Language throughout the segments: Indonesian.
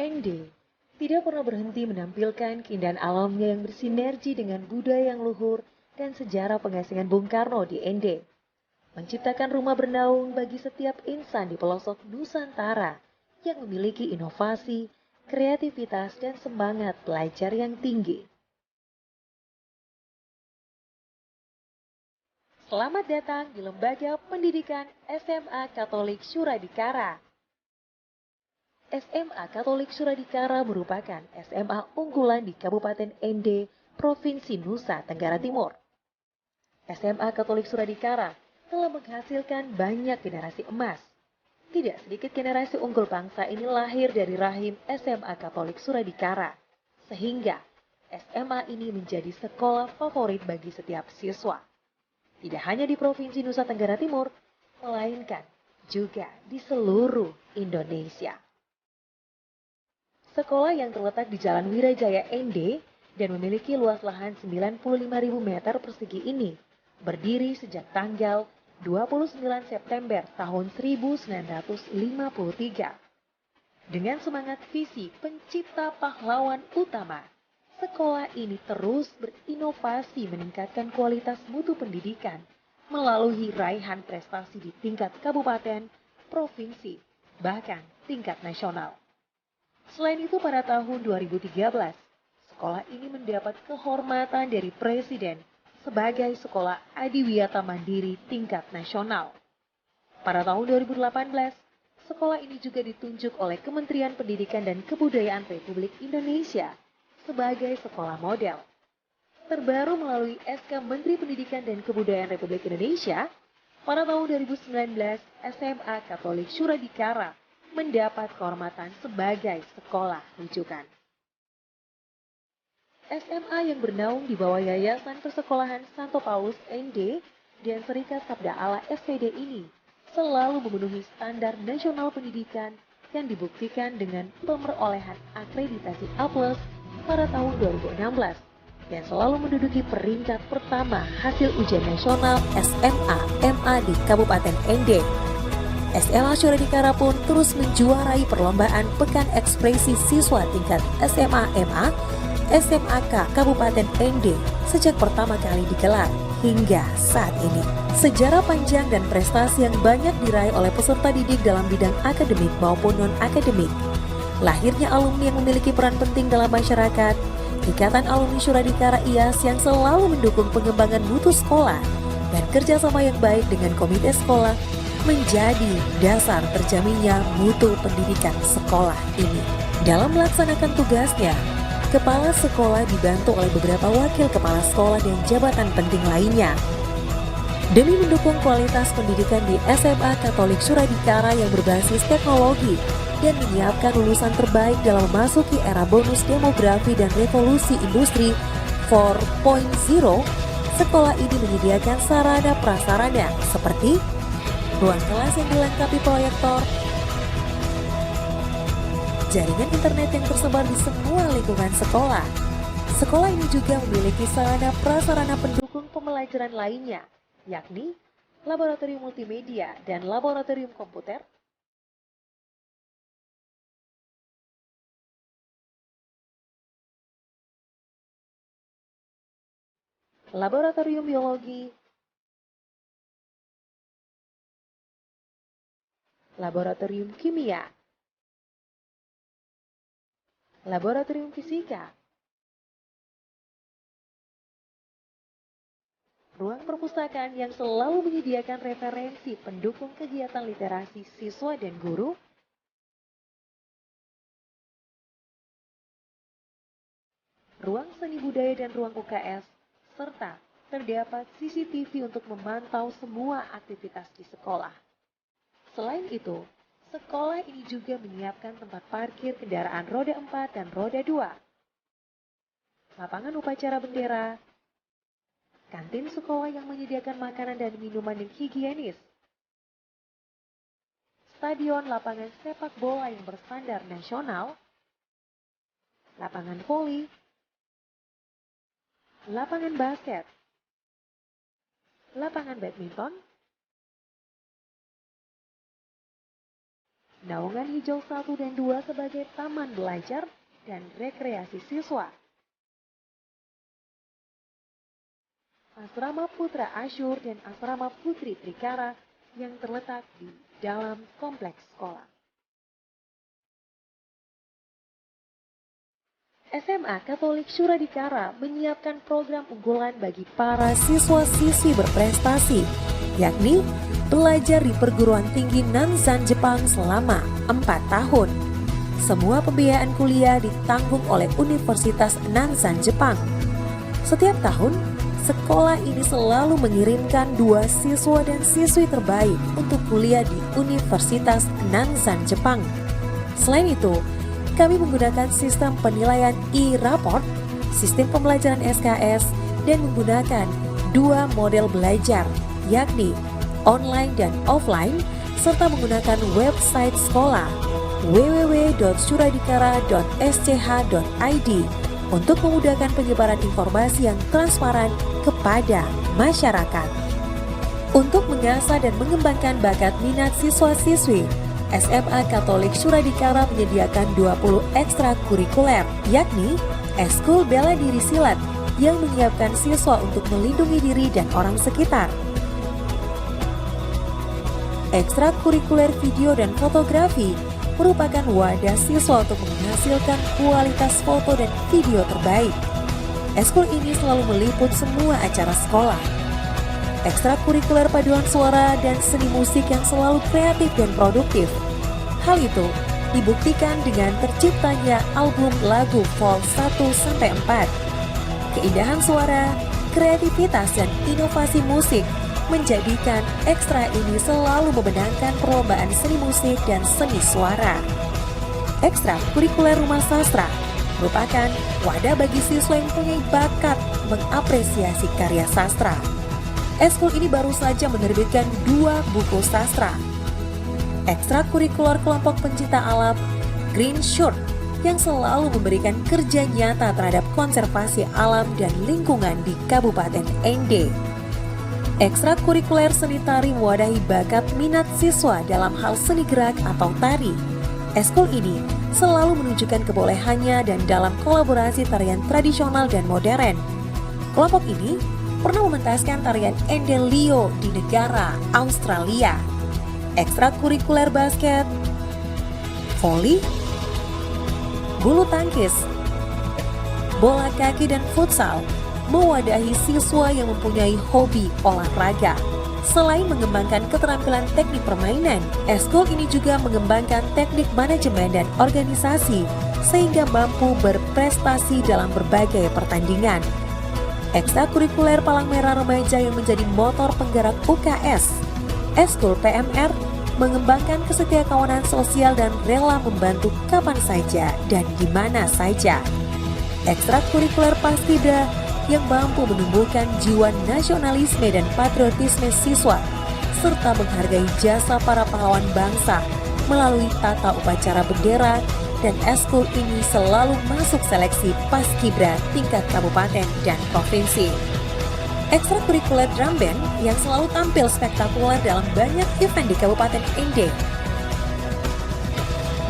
ND tidak pernah berhenti menampilkan keindahan alamnya yang bersinergi dengan budaya yang luhur dan sejarah pengasingan Bung Karno di ND. Menciptakan rumah bernaung bagi setiap insan di pelosok Nusantara yang memiliki inovasi, kreativitas, dan semangat belajar yang tinggi. Selamat datang di Lembaga Pendidikan SMA Katolik Suradikara. SMA Katolik Suradikara merupakan SMA unggulan di Kabupaten ND, Provinsi Nusa Tenggara Timur. SMA Katolik Suradikara telah menghasilkan banyak generasi emas. Tidak sedikit generasi unggul bangsa ini lahir dari rahim SMA Katolik Suradikara, sehingga SMA ini menjadi sekolah favorit bagi setiap siswa. Tidak hanya di Provinsi Nusa Tenggara Timur, melainkan juga di seluruh Indonesia. Sekolah yang terletak di Jalan Wirajaya ND dan memiliki luas lahan 95.000 meter persegi ini berdiri sejak tanggal 29 September tahun 1953. Dengan semangat visi pencipta pahlawan utama, sekolah ini terus berinovasi meningkatkan kualitas mutu pendidikan melalui raihan prestasi di tingkat kabupaten, provinsi, bahkan tingkat nasional. Selain itu pada tahun 2013, sekolah ini mendapat kehormatan dari Presiden sebagai sekolah adiwiyata mandiri tingkat nasional. Pada tahun 2018, sekolah ini juga ditunjuk oleh Kementerian Pendidikan dan Kebudayaan Republik Indonesia sebagai sekolah model. Terbaru melalui SK Menteri Pendidikan dan Kebudayaan Republik Indonesia, pada tahun 2019 SMA Katolik Suradikara mendapat kehormatan sebagai sekolah rujukan. SMA yang bernaung di bawah Yayasan Persekolahan Santo Paulus ND dan Serikat Sabda Allah SPD ini selalu memenuhi standar nasional pendidikan yang dibuktikan dengan pemerolehan akreditasi A+ pada tahun 2016 dan selalu menduduki peringkat pertama hasil ujian nasional SMA MA di Kabupaten ND. SMA Suradikara pun terus menjuarai perlombaan Pekan Ekspresi Siswa tingkat SMA MA, SMAK Kabupaten ND sejak pertama kali digelar hingga saat ini. Sejarah panjang dan prestasi yang banyak diraih oleh peserta didik dalam bidang akademik maupun non-akademik. Lahirnya alumni yang memiliki peran penting dalam masyarakat, Ikatan Alumni Suradikara IAS yang selalu mendukung pengembangan mutu sekolah, dan kerjasama yang baik dengan komite sekolah menjadi dasar terjaminnya mutu pendidikan sekolah ini. Dalam melaksanakan tugasnya, kepala sekolah dibantu oleh beberapa wakil kepala sekolah dan jabatan penting lainnya. Demi mendukung kualitas pendidikan di SMA Katolik Suradikara yang berbasis teknologi dan menyiapkan lulusan terbaik dalam memasuki era bonus demografi dan revolusi industri 4.0, sekolah ini menyediakan sarana prasarana seperti ruang kelas yang dilengkapi proyektor, jaringan internet yang tersebar di semua lingkungan sekolah. Sekolah ini juga memiliki sarana prasarana pendukung pembelajaran lainnya, yakni laboratorium multimedia dan laboratorium komputer, laboratorium biologi, laboratorium kimia, laboratorium fisika, ruang perpustakaan yang selalu menyediakan referensi pendukung kegiatan literasi siswa dan guru, ruang seni budaya dan ruang UKS, serta terdapat CCTV untuk memantau semua aktivitas di sekolah. Selain itu, sekolah ini juga menyiapkan tempat parkir kendaraan roda 4 dan roda 2, lapangan upacara bendera, kantin sekolah yang menyediakan makanan dan minuman yang higienis, stadion lapangan sepak bola yang berstandar nasional, lapangan voli, lapangan basket, lapangan badminton, Naungan Hijau 1 dan 2 sebagai taman belajar dan rekreasi siswa. Asrama Putra Asyur dan Asrama Putri Trikara yang terletak di dalam kompleks sekolah. SMA Katolik Suradikara menyiapkan program unggulan bagi para siswa-siswi berprestasi, yakni belajar di perguruan tinggi Nanzan Jepang selama 4 tahun. Semua pembiayaan kuliah ditanggung oleh Universitas Nanzan Jepang. Setiap tahun, sekolah ini selalu mengirimkan 2 siswa dan siswi terbaik untuk kuliah di Universitas Nanzan Jepang. Selain itu, kami menggunakan sistem penilaian e-raport, sistem pembelajaran SKS, dan menggunakan 2 model belajar, yakni online dan offline, serta menggunakan website sekolah www.suradikara.sch.id untuk memudahkan penyebaran informasi yang transparan kepada masyarakat. Untuk mengasah dan mengembangkan bakat minat siswa-siswi, SMA Katolik Suradikara menyediakan 20 ekstrakurikuler, yakni Eskul Bela Diri Silat yang menyiapkan siswa untuk melindungi diri dan orang sekitar. Ekstrakurikuler video dan fotografi merupakan wadah siswa untuk menghasilkan kualitas foto dan video terbaik. Eskul ini selalu meliput semua acara sekolah. Ekstrakurikuler paduan suara dan seni musik yang selalu kreatif dan produktif. Hal itu dibuktikan dengan terciptanya album lagu Vol 1-4. Keindahan suara, kreativitas, dan inovasi musik menjadikan ekstra ini selalu memenangkan perlombaan seni musik dan seni suara. Ekstrakurikuler Rumah Sastra merupakan wadah bagi siswa yang punya bakat mengapresiasi karya sastra. Eskul ini baru saja menerbitkan 2 buku sastra. Ekstrakurikuler kelompok pencinta alam Green Shirt yang selalu memberikan kerja nyata terhadap konservasi alam dan lingkungan di Kabupaten Ende. Ekstrakurikuler seni tari mewadahi bakat minat siswa dalam hal seni gerak atau tari. Eskul ini selalu menunjukkan kebolehannya dan dalam kolaborasi tarian tradisional dan modern. Kelompok ini pernah mementaskan tarian Endelio di negara Australia. Ekstrakurikuler basket, voli, bulu tangkis, bola kaki, dan futsal mewadahi siswa yang mempunyai hobi olahraga. Selain mengembangkan keterampilan teknik permainan, eskul ini juga mengembangkan teknik manajemen dan organisasi sehingga mampu berprestasi dalam berbagai pertandingan. Ekstrakurikuler Palang Merah Remaja yang menjadi motor penggerak UKS. Eskul PMR mengembangkan kesetiakawanan sosial dan rela membantu kapan saja dan di mana saja. Ekstrakurikuler Paskibra yang mampu menumbuhkan jiwa nasionalisme dan patriotisme siswa serta menghargai jasa para pahlawan bangsa melalui tata upacara bendera, dan eskul ini selalu masuk seleksi Paskibra tingkat kabupaten dan provinsi. Ekstrakurikuler drum band yang selalu tampil spektakuler dalam banyak event di Kabupaten Ende.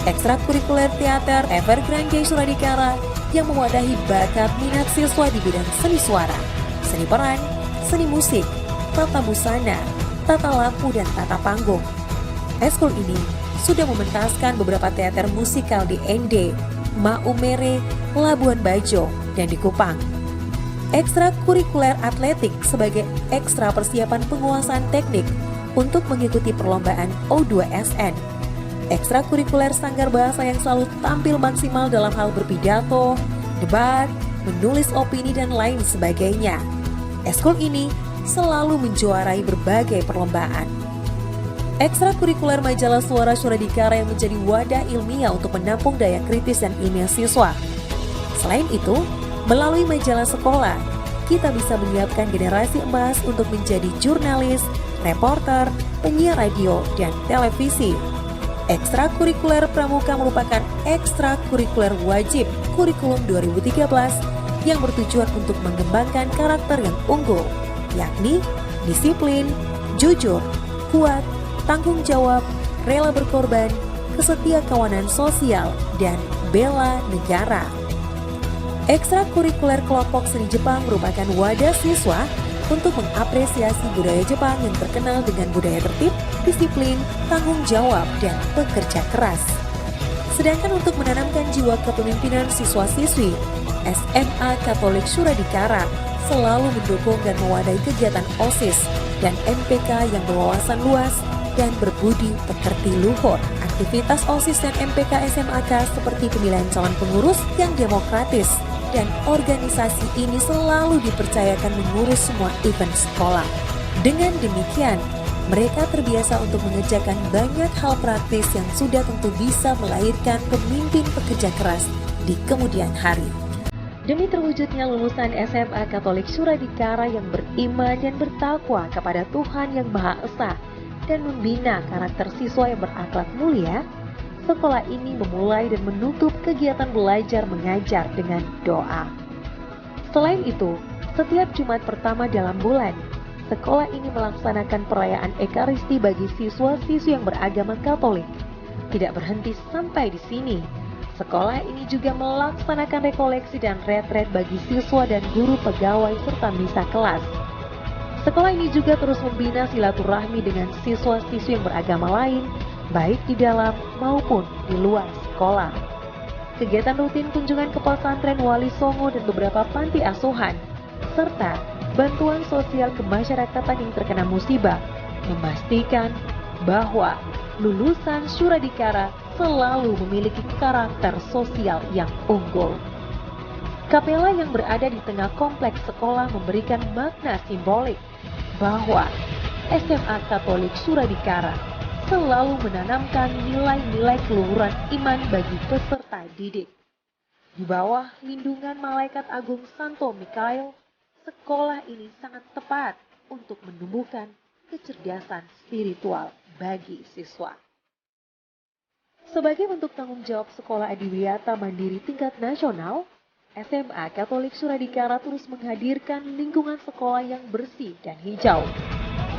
Ekstrakurikuler teater Evergrande Suradikara yang mewadahi bakat minat siswa di bidang seni suara, seni peran, seni musik, tata busana, tata lampu, dan tata panggung. Eskul ini sudah mementaskan beberapa teater musikal di Ende, Maumere, Labuan Bajo, dan di Kupang. Ekstrakurikuler atletik sebagai ekstra persiapan penguasaan teknik untuk mengikuti perlombaan O2SN. Ekstrakurikuler sanggar bahasa yang selalu tampil maksimal dalam hal berpidato, debat, menulis opini, dan lain sebagainya. Eskul ini selalu menjuarai berbagai perlombaan. Ekstrakurikuler majalah Suara Suradikara yang menjadi wadah ilmiah untuk menampung daya kritis dan ilmiah siswa. Selain itu, melalui majalah sekolah, kita bisa menyiapkan generasi emas untuk menjadi jurnalis, reporter, penyiar radio, dan televisi. Ekstrakurikuler Pramuka merupakan ekstrakurikuler wajib kurikulum 2013 yang bertujuan untuk mengembangkan karakter yang unggul, yakni disiplin, jujur, kuat, tanggung jawab, rela berkorban, kesetiakawanan sosial, dan bela negara. Ekstrakurikuler kelompok seni Jepang merupakan wadah siswa untuk mengapresiasi budaya Jepang yang terkenal dengan budaya tertib, disiplin, tanggung jawab, dan pekerja keras. Sedangkan untuk menanamkan jiwa kepemimpinan siswa-siswi, SMA Katolik Suradikara selalu mendukung dan mewadahi kegiatan OSIS dan MPK yang berwawasan luas dan berbudi pekerti luhur. Aktivitas OSIS dan MPK SMAK seperti pemilihan calon pengurus yang demokratis, dan organisasi ini selalu dipercayakan mengurus semua event sekolah. Dengan demikian, mereka terbiasa untuk mengerjakan banyak hal praktis yang sudah tentu bisa melahirkan pemimpin pekerja keras di kemudian hari. Demi terwujudnya lulusan SMA Katolik Suradikara yang beriman dan bertakwa kepada Tuhan yang Maha Esa dan membina karakter siswa yang berakhlak mulia, sekolah ini memulai dan menutup kegiatan belajar mengajar dengan doa. Selain itu, setiap Jumat pertama dalam bulan, sekolah ini melaksanakan perayaan Ekaristi bagi siswa-siswi yang beragama Katolik. Tidak berhenti sampai di sini, sekolah ini juga melaksanakan rekoleksi dan retret bagi siswa dan guru pegawai serta misa kelas. Sekolah ini juga terus membina silaturahmi dengan siswa-siswi yang beragama lain, baik di dalam maupun di luar sekolah. Kegiatan rutin kunjungan ke pesantren Wali Songo dan beberapa panti asuhan, serta bantuan sosial kemasyarakatan yang terkena musibah, memastikan bahwa lulusan Suradikara selalu memiliki karakter sosial yang unggul. Kapela yang berada di tengah kompleks sekolah memberikan makna simbolik bahwa SMA Katolik Suradikara selalu menanamkan nilai-nilai keluhuran iman bagi peserta didik. Di bawah lindungan Malaikat Agung Santo Mikael, sekolah ini sangat tepat untuk menumbuhkan kecerdasan spiritual bagi siswa. Sebagai bentuk tanggung jawab sekolah adiwiyata mandiri tingkat nasional, SMA Katolik Suradikara terus menghadirkan lingkungan sekolah yang bersih dan hijau.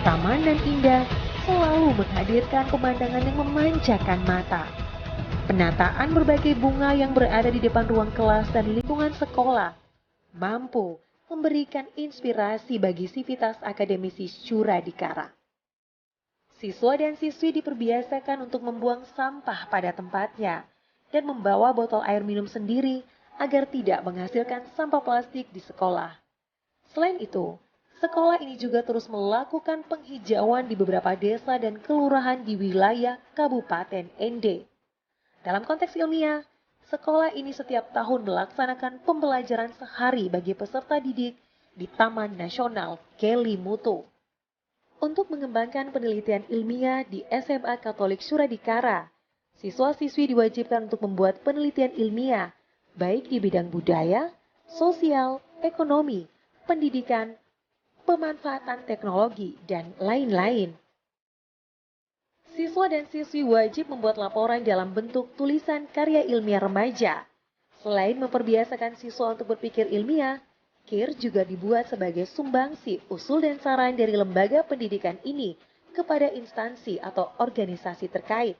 Taman dan indah selalu menghadirkan pemandangan yang memanjakan mata. Penataan berbagai bunga yang berada di depan ruang kelas dan lingkungan sekolah mampu memberikan inspirasi bagi sivitas akademisi Suradikara. Siswa dan siswi diperbiasakan untuk membuang sampah pada tempatnya dan membawa botol air minum sendiri agar tidak menghasilkan sampah plastik di sekolah. Selain itu, sekolah ini juga terus melakukan penghijauan di beberapa desa dan kelurahan di wilayah Kabupaten ND. Dalam konteks ilmiah, sekolah ini setiap tahun melaksanakan pembelajaran sehari bagi peserta didik di Taman Nasional Kelimutu. Untuk mengembangkan penelitian ilmiah di SMA Katolik Suradikara, siswa-siswi diwajibkan untuk membuat penelitian ilmiah baik di bidang budaya, sosial, ekonomi, pendidikan, pemanfaatan teknologi, dan lain-lain. Siswa dan siswi wajib membuat laporan dalam bentuk tulisan karya ilmiah remaja. Selain memperbiasakan siswa untuk berpikir ilmiah, KIR juga dibuat sebagai sumbangsi usul dan saran dari lembaga pendidikan ini kepada instansi atau organisasi terkait.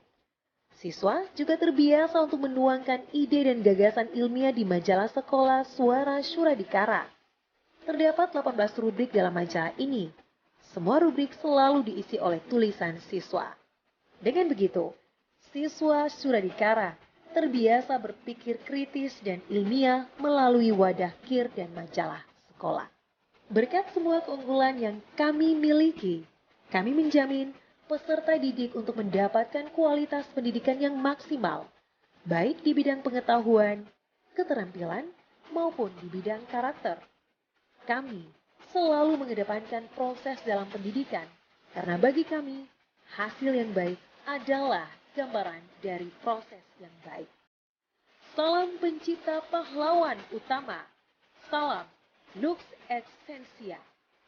Siswa juga terbiasa untuk menuangkan ide dan gagasan ilmiah di majalah sekolah Suara Suradikara. Terdapat 18 rubrik dalam majalah ini. Semua rubrik selalu diisi oleh tulisan siswa. Dengan begitu, siswa Suradikara terbiasa berpikir kritis dan ilmiah melalui wadah KIR dan majalah sekolah. Berkat semua keunggulan yang kami miliki, kami menjamin peserta didik untuk mendapatkan kualitas pendidikan yang maksimal, baik di bidang pengetahuan, keterampilan, maupun di bidang karakter. Kami selalu mengedepankan proses dalam pendidikan, karena bagi kami, hasil yang baik adalah gambaran dari proses yang baik. Salam pencipta pahlawan utama. Salam Lux Extensia.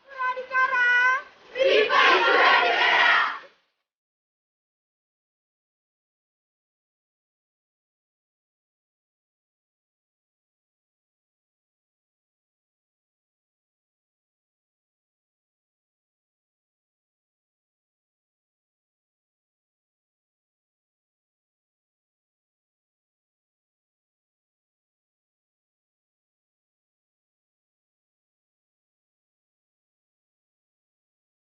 Suradikara, Viva Suradikara.